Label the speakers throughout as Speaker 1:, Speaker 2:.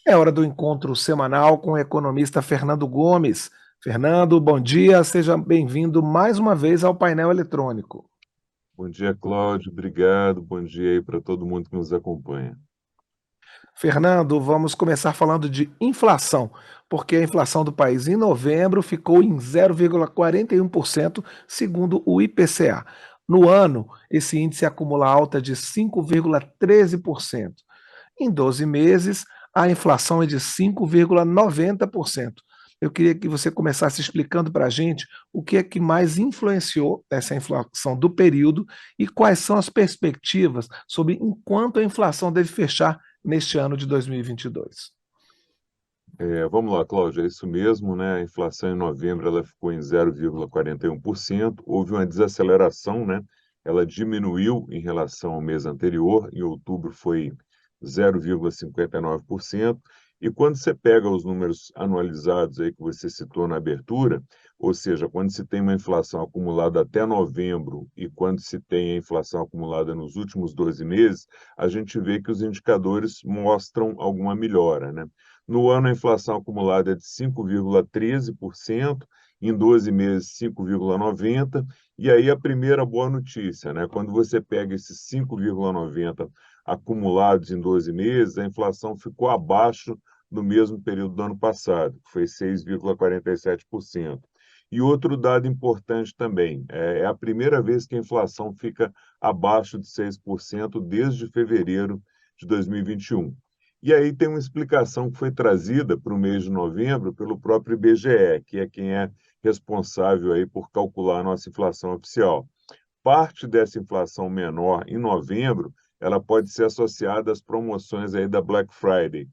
Speaker 1: É hora do encontro semanal com o economista Fernando Gomes. Fernando, bom dia, seja bem-vindo mais uma vez ao painel eletrônico.
Speaker 2: Bom dia, Cláudio. Obrigado. Bom dia aí para todo mundo que nos acompanha.
Speaker 1: Fernando, vamos começar falando de inflação, porque a inflação do país em novembro ficou em 0,41%, segundo o IPCA. No ano, esse índice acumula alta de 5,13%. Em 12 meses, a inflação é de 5,90%. Eu queria que você começasse explicando para a gente o que é que mais influenciou essa inflação do período e quais são as perspectivas sobre enquanto a inflação deve fechar neste ano de 2022.
Speaker 2: Vamos lá, Cláudio, é isso mesmo, né? A inflação em novembro ela ficou em 0,41%. Houve uma desaceleração, né? Ela diminuiu em relação ao mês anterior. Em outubro foi 0,59%. E quando você pega os números anualizados aí que você citou na abertura, ou seja, quando se tem uma inflação acumulada até novembro e quando se tem a inflação acumulada nos últimos 12 meses, a gente vê que os indicadores mostram alguma melhora, né? No ano, a inflação acumulada é de 5,13%, em 12 meses, 5,90%. E aí a primeira boa notícia, né? Quando você pega esses 5,90 acumulados em 12 meses, a inflação ficou abaixo do mesmo período do ano passado, que foi 6,47%. E outro dado importante também, é a primeira vez que a inflação fica abaixo de 6% desde fevereiro de 2021. E aí tem uma explicação que foi trazida para o mês de novembro pelo próprio IBGE, que é quem é responsável aí por calcular a nossa inflação oficial. Parte dessa inflação menor em novembro, ela pode ser associada às promoções aí da Black Friday.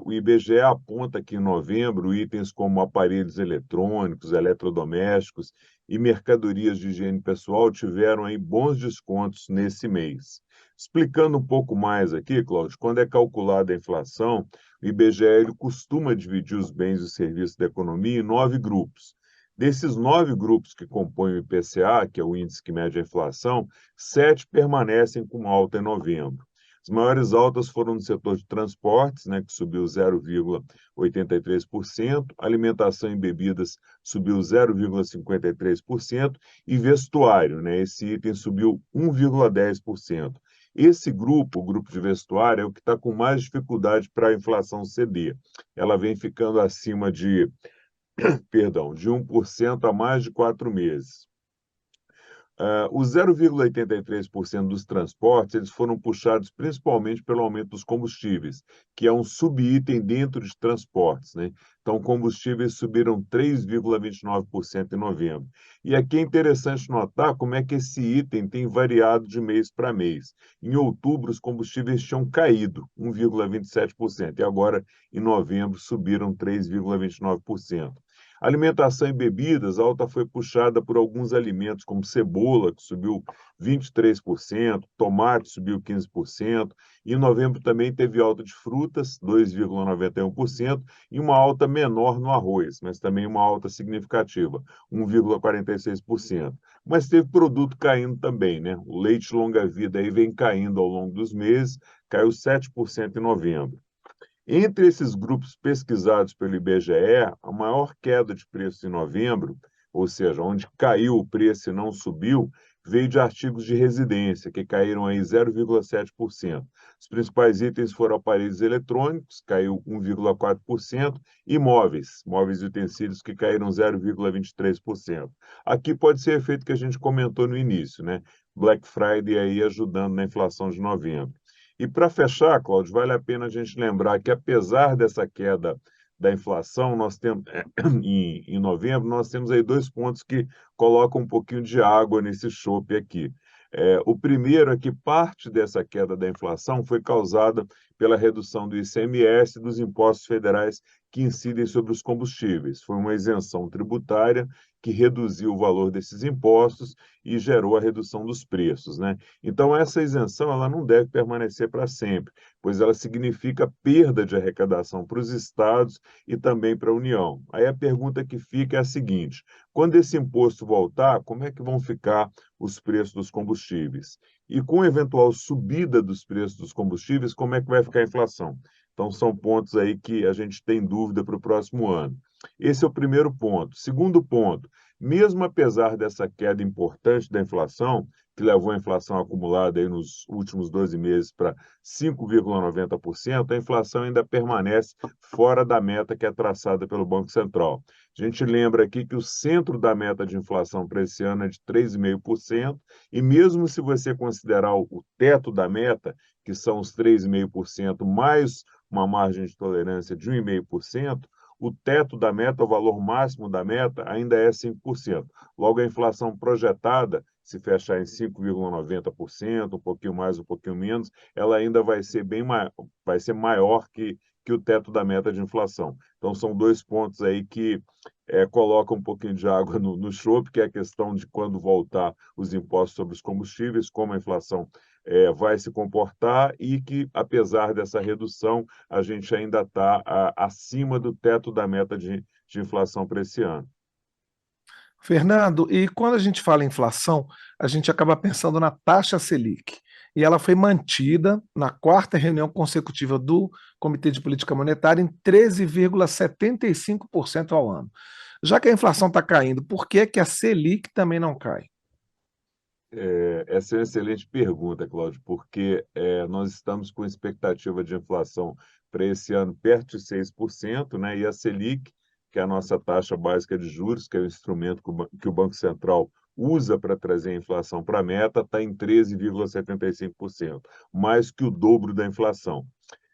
Speaker 2: O IBGE aponta que em novembro itens como aparelhos eletrônicos, eletrodomésticos e mercadorias de higiene pessoal tiveram aí bons descontos nesse mês. Explicando um pouco mais aqui, Cláudio, quando é calculada a inflação, o IBGE ele costuma dividir os bens e serviços da economia em 9 grupos. Desses 9 grupos que compõem o IPCA, que é o índice que mede a inflação, 7 permanecem com alta em novembro. As maiores altas foram no setor de transportes, né, que subiu 0,83%, alimentação e bebidas subiu 0,53% e vestuário, né, esse item subiu 1,10%. Esse grupo, o grupo de vestuário, é o que está com mais dificuldade para a inflação ceder. Ela vem ficando acima de 1% há mais de 4 meses. Os 0,83% dos transportes eles foram puxados principalmente pelo aumento dos combustíveis, que é um subitem dentro de transportes, né? Então, combustíveis subiram 3,29% em novembro. E aqui é interessante notar como é que esse item tem variado de mês para mês. Em outubro, os combustíveis tinham caído 1,27% e agora, em novembro, subiram 3,29%. Alimentação e bebidas, a alta foi puxada por alguns alimentos, como cebola, que subiu 23%, tomate subiu 15%, e em novembro também teve alta de frutas, 2,91%, e uma alta menor no arroz, mas também uma alta significativa, 1,46%. Mas teve produto caindo também, né? O leite longa-vida aí vem caindo ao longo dos meses, caiu 7% em novembro. Entre esses grupos pesquisados pelo IBGE, a maior queda de preço em novembro, ou seja, onde caiu o preço e não subiu, veio de artigos de residência, que caíram aí 0,7%. Os principais itens foram aparelhos eletrônicos, caiu 1,4%, e móveis e utensílios, que caíram 0,23%. Aqui pode ser efeito que a gente comentou no início, né? Black Friday aí ajudando na inflação de novembro. E para fechar, Cláudio, vale a pena a gente lembrar que, apesar dessa queda da inflação, nós temos, em novembro, nós temos aí 2 pontos que colocam um pouquinho de água nesse chope aqui. O primeiro é que parte dessa queda da inflação foi causada pela redução do ICMS e dos impostos federais que incidem sobre os combustíveis. Foi uma isenção tributária que reduziu o valor desses impostos e gerou a redução dos preços, né? Então, essa isenção ela não deve permanecer para sempre, pois ela significa perda de arrecadação para os estados e também para a União. Aí a pergunta que fica é a seguinte: quando esse imposto voltar, como é que vão ficar os preços dos combustíveis? E com a eventual subida dos preços dos combustíveis, como é que vai ficar a inflação? Então, são pontos aí que a gente tem dúvida para o próximo ano. Esse é o primeiro ponto. Segundo ponto, mesmo apesar dessa queda importante da inflação, que levou a inflação acumulada aí nos últimos 12 meses para 5,90%, a inflação ainda permanece fora da meta que é traçada pelo Banco Central. A gente lembra aqui que o centro da meta de inflação para esse ano é de 3,5%, e mesmo se você considerar o teto da meta, que são os 3,5% mais uma margem de tolerância de 1,5%, o teto da meta, o valor máximo da meta, ainda é 5%. Logo, a inflação projetada, se fechar em 5,90%, um pouquinho mais, um pouquinho menos, ela ainda vai ser vai ser maior que o teto da meta de inflação. Então, são dois pontos aí que colocam um pouquinho de água no chope, que é a questão de quando voltar os impostos sobre os combustíveis, como a inflação vai se comportar e que, apesar dessa redução, a gente ainda está acima do teto da meta de inflação para esse ano.
Speaker 1: Fernando, e quando a gente fala em inflação, a gente acaba pensando na taxa Selic. E ela foi mantida na quarta reunião consecutiva do Comitê de Política Monetária em 13,75% ao ano. Já que a inflação está caindo, por que, que a Selic também não cai?
Speaker 2: Essa é uma excelente pergunta, Cláudio, porque nós estamos com expectativa de inflação para esse ano perto de 6%, né? E a Selic, que é a nossa taxa básica de juros, que é o instrumento que o Banco Central usa para trazer a inflação para a meta, está em 13,75%, mais que o dobro da inflação.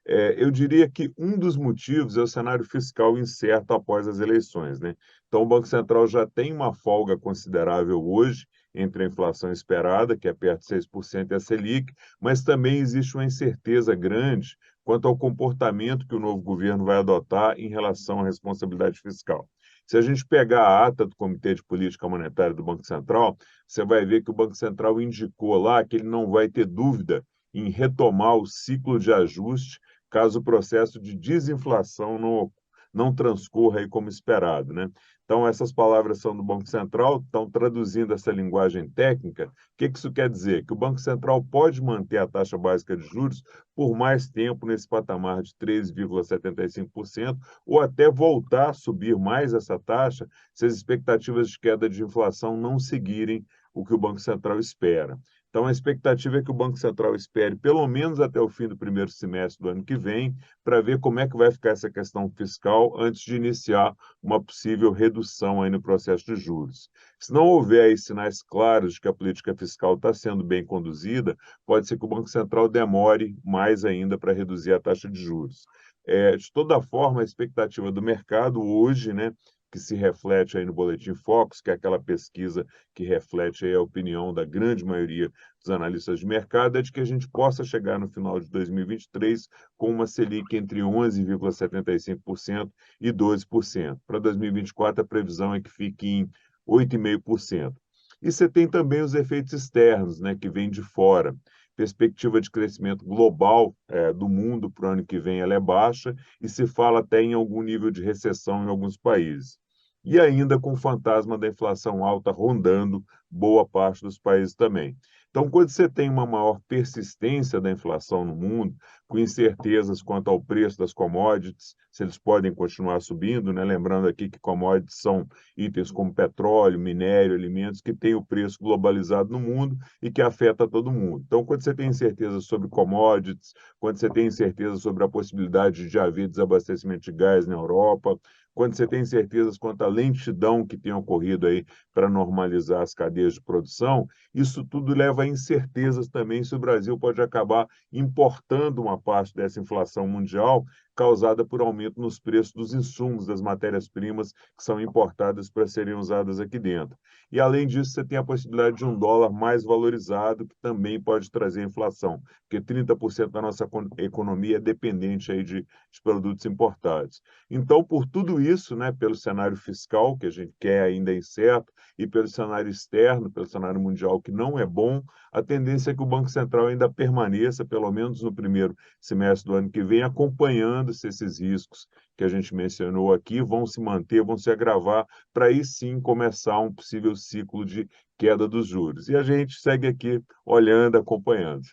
Speaker 2: Eu diria que um dos motivos é o cenário fiscal incerto após as eleições, né? Então, o Banco Central já tem uma folga considerável hoje entre a inflação esperada, que é perto de 6%, e a Selic, mas também existe uma incerteza grande quanto ao comportamento que o novo governo vai adotar em relação à responsabilidade fiscal. Se a gente pegar a ata do Comitê de Política Monetária do Banco Central, você vai ver que o Banco Central indicou lá que ele não vai ter dúvida em retomar o ciclo de ajuste caso o processo de desinflação não transcorra aí como esperado, né? Então, essas palavras são do Banco Central, estão traduzindo essa linguagem técnica. O que isso quer dizer? Que o Banco Central pode manter a taxa básica de juros por mais tempo nesse patamar de 13,75%, ou até voltar a subir mais essa taxa se as expectativas de queda de inflação não seguirem o que o Banco Central espera. Então, a expectativa é que o Banco Central espere pelo menos até o fim do primeiro semestre do ano que vem, para ver como é que vai ficar essa questão fiscal antes de iniciar uma possível redução aí no processo de juros. Se não houver aí sinais claros de que a política fiscal está sendo bem conduzida, pode ser que o Banco Central demore mais ainda para reduzir a taxa de juros. De toda forma, a expectativa do mercado hoje, né, que se reflete aí no Boletim Focus, que é aquela pesquisa que reflete aí a opinião da grande maioria dos analistas de mercado, é de que a gente possa chegar no final de 2023 com uma Selic entre 11,75% e 12%. Para 2024, a previsão é que fique em 8,5%. E você tem também os efeitos externos, né, que vêm de fora. Perspectiva de crescimento global do mundo para o ano que vem ela é baixa e se fala até em algum nível de recessão em alguns países. E ainda com o fantasma da inflação alta rondando boa parte dos países também. Então, quando você tem uma maior persistência da inflação no mundo, com incertezas quanto ao preço das commodities, se eles podem continuar subindo, né? Lembrando aqui que commodities são itens como petróleo, minério, alimentos, que têm o preço globalizado no mundo e que afeta todo mundo. Então, quando você tem incerteza sobre commodities, quando você tem incerteza sobre a possibilidade de haver desabastecimento de gás na Europa, quando você tem certezas quanto à lentidão que tem ocorrido aí para normalizar as cadeias de produção, isso tudo leva a incertezas também se o Brasil pode acabar importando uma parte dessa inflação mundial causada por aumento nos preços dos insumos, das matérias-primas que são importadas para serem usadas aqui dentro. E, além disso, você tem a possibilidade de um dólar mais valorizado, que também pode trazer inflação, porque 30% da nossa economia é dependente aí de produtos importados. Então, por tudo isso, né, pelo cenário fiscal, que a gente quer ainda incerto, e pelo cenário externo, pelo cenário mundial, que não é bom, a tendência é que o Banco Central ainda permaneça, pelo menos no primeiro semestre do ano que vem, acompanhando se esses riscos que a gente mencionou aqui vão se manter, vão se agravar, para aí sim começar um possível ciclo de queda dos juros. E a gente segue aqui olhando, acompanhando.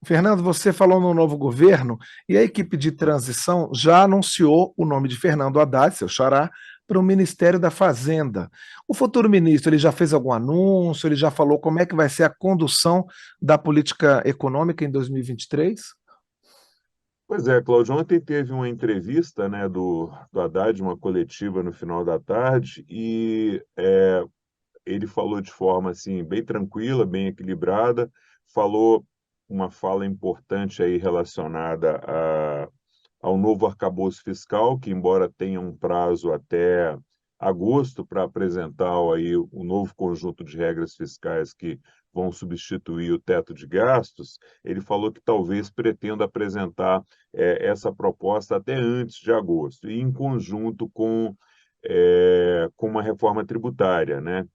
Speaker 1: Fernando, você falou no novo governo e a equipe de transição já anunciou o nome de Fernando Haddad, seu xará, para o Ministério da Fazenda. O futuro ministro, ele já fez algum anúncio, ele já falou como é que vai ser a condução da política econômica em 2023?
Speaker 2: Pois é, Cláudio, ontem teve uma entrevista, né, do Haddad, uma coletiva no final da tarde, e ele falou de forma assim bem tranquila, bem equilibrada, falou uma fala importante aí relacionada ao novo arcabouço fiscal, que embora tenha um prazo até agosto para apresentar aí o novo conjunto de regras fiscais que vão substituir o teto de gastos, ele falou que talvez pretenda apresentar essa proposta até antes de agosto, e em conjunto com uma reforma tributária, né?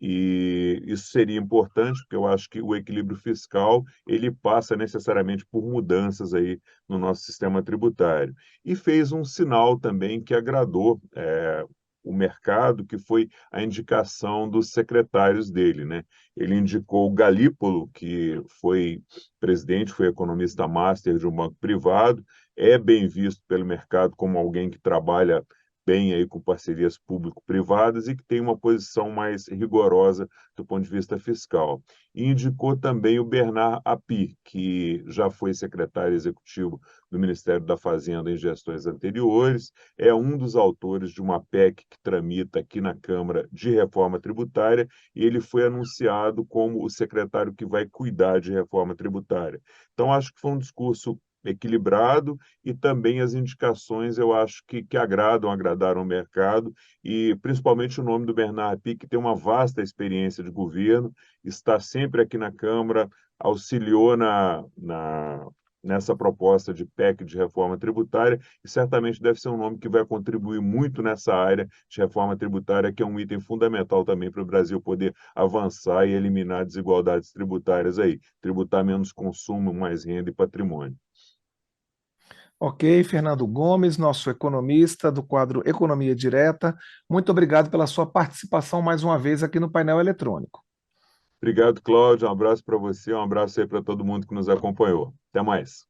Speaker 2: E isso seria importante, porque eu acho que o equilíbrio fiscal ele passa necessariamente por mudanças aí no nosso sistema tributário. E fez um sinal também que agradou o mercado, que foi a indicação dos secretários dele, né? Ele indicou o Galípolo, que foi presidente, foi economista master de um banco privado, é bem visto pelo mercado como alguém que trabalha bem aí com parcerias público-privadas e que tem uma posição mais rigorosa do ponto de vista fiscal. E indicou também o Bernard Api, que já foi secretário executivo do Ministério da Fazenda em gestões anteriores, é um dos autores de uma PEC que tramita aqui na Câmara de reforma tributária, e ele foi anunciado como o secretário que vai cuidar de reforma tributária. Então, acho que foi um discurso equilibrado e também as indicações eu acho que agradaram o mercado e principalmente o nome do Bernard Arpig, que tem uma vasta experiência de governo, está sempre aqui na Câmara, auxiliou nessa proposta de PEC de reforma tributária e certamente deve ser um nome que vai contribuir muito nessa área de reforma tributária, que é um item fundamental também para o Brasil poder avançar e eliminar desigualdades tributárias aí, tributar menos consumo, mais renda e patrimônio.
Speaker 1: Ok, Fernando Gomes, nosso economista do quadro Economia Direta, muito obrigado pela sua participação mais uma vez aqui no painel eletrônico.
Speaker 2: Obrigado, Cláudio. Um abraço para você, um abraço aí para todo mundo que nos acompanhou. Até mais.